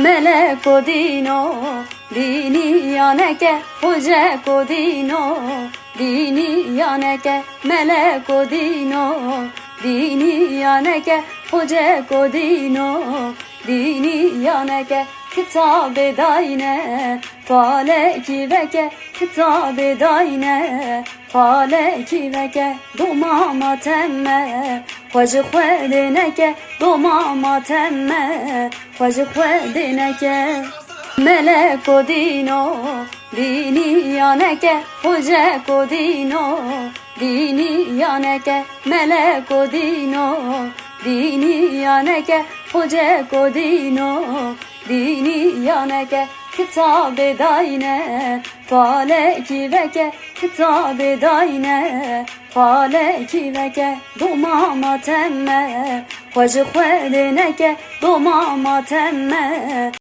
melek o dino dini yaneke hoca ko dino dini yaneke melek o dino dini yaneke hoca ko dino dini yaneke kitab-ı dayne faleki veke kitab-ı dayne faleki veke domama temme hoca khwedineke domama temme hoca khwedineke melek o dino dini yaneke hoca ko dino dini yaneke melek o dino dini yaneke hoca ko dino dini yaneke kitab-ı dayne faleki veke kitab-ı dayne faleki veke domama temme hoca khwedineke domama temme